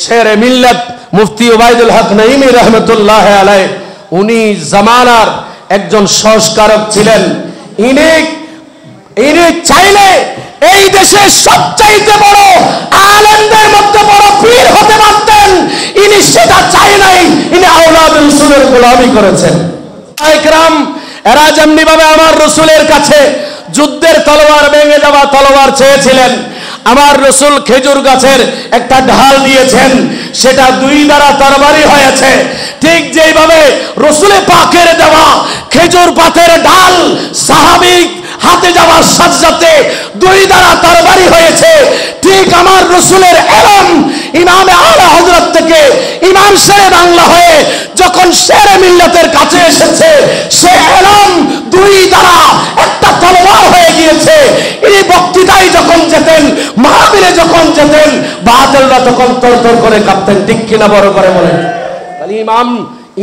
শেরে মিল্লাত মুফতি ওবায়দুল হক নঈমী রহমতুল্লাহ আলাইহি উনি জামানার একজন সংস্কারক ছিলেন। ইনি চাইলে এই দেশের সবচাইতে বড় আলেমদের মধ্যে বড় পীর হতে পারতেন। ইনি সেটা চাই নাই, ইনি আওলাদুল রাসূলের গোলামি করেছেন। ইকরাম এরা যেমনি ভাবে আমার রাসূলের কাছে যুদ্ধের তলোয়ার ভেঙে যাওয়া তলোয়ার চেয়েছিলেন, আমার রাসূল খেজুর গাছের একটা ঢাল দিয়েছেন, সেটা দুই দ্বারা তরবারি হয়েছে। ঠিক যেইভাবে রাসূলে পাকের দেওয়া খেজুর পাতের ঢাল সাহাবী হাতে যাওয়ার সাথে সাথে দুই দ্বারা তরবারি হয়েছে, ঠিক আমার রাসূলের ইলম ইমামে আলা হযরত থেকে ইমাম শেরে বাংলা হয়ে যখন শেরে মিল্লাতের কাছে এসেছে, সে ইলম দুই দ্বারা একটা তলোয়ার হয়ে গিয়েছে। এই বক্তৃতায় যখন যেতেন, মাহফিলে যখন যেতেন, বাতিলরা তখন তরতর করে কাঁপতেন। ঠিক কিনা বড় করে বলেন? তাহলে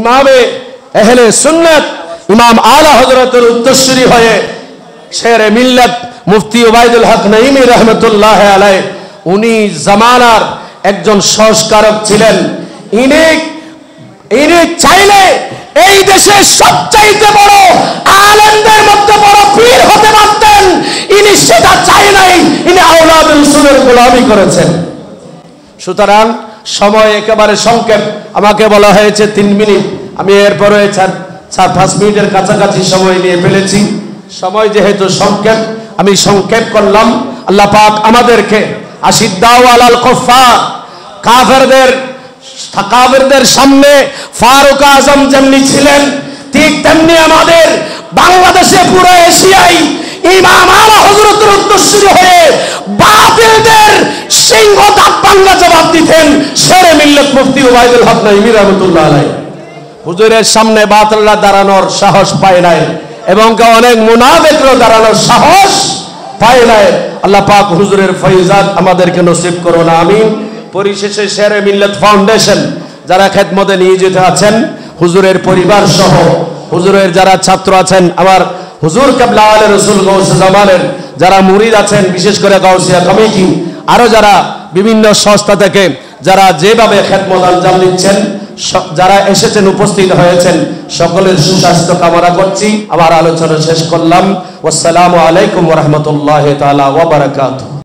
ইমামে আহলে সুন্নাত ইমাম আলা হযরতের উত্তরসূরি হয়ে শেরে মিল্লাত মুফতি ওবায়দুল হক নঈমী রহমতুল্লাহ আলাইহি উনি জামানার একজন সংস্কারক ছিলেন। ইনি চাইলে এই দেশের সবচাইতে বড় আলেমদের মধ্যে বড় পীর হতে পারতেন। ইনি সেটা চাই নাই, ইনি আওলাদুল রাসূলের গোলামি করেছেন। সুতরাং সময় একেবারে সংক্ষেপ, আমাকে বলা হয়েছে 3 মিনিট, আমি এরপরে 4-5 মিনিটের কাছাকাছি সময় নিয়ে ফেলেছি। সময় যেহেতু সংক্ষেপ, আমি সংক্ষেপ করলাম। আল্লাহ পাক আমাদেরকে আশিদ্দাউ আলাল কুফার, কাফেরদের সামনে ফারুক আজম যেমনি ছিলেন, ঠিক তেমনি আমাদের বাংলাদেশে পুরো এশিয়ায় ইমাম আলা হযরতের উত্তরসূরি হয়ে বাতিলদের সিংহ দাঁত ভাঙা জবাব দিতেন শেরে মিল্লাত মুফতি ওবায়দুল হক নঈমী রহমতুল্লাহ আলাইহি। হুজুরের সামনে বাতিলরা দাঁড়ানোর সাহস পায় নাই, এবং অনেক মুনাফিকরা দাঁড়ানোর সাহস পায় নাই। আল্লাহ পাক হুজুরের ফয়জাত আমাদেরকে নসিব করুন, আমিন। পরিশেষে শেরে মিল্লাত ফাউন্ডেশন যারা খেদমতে নিয়োজিত আছেন, হুজুরের পরিবার সহ হুজুরের যারা ছাত্র আছেন, আমার হুজুর কিবলা আলে রাসূল গাউসে জামানের যারা মুরিদ আছেন, বিশেষ করে গাউসিয়া কমিটি, আরো যারা বিভিন্ন সংস্থা থেকে যারা যেভাবে খেদমত আঞ্জাম দিচ্ছেন, যারা এসেছেন উপস্থিত হয়েছেন, সকলের সুস্বাস্থ্য কামনা করছি। আমার আলোচনা শেষ করলাম। আসসালামু আলাইকুম ওয়া রাহমাতুল্লাহি তাআলা ওয়া বারাকাতুহু।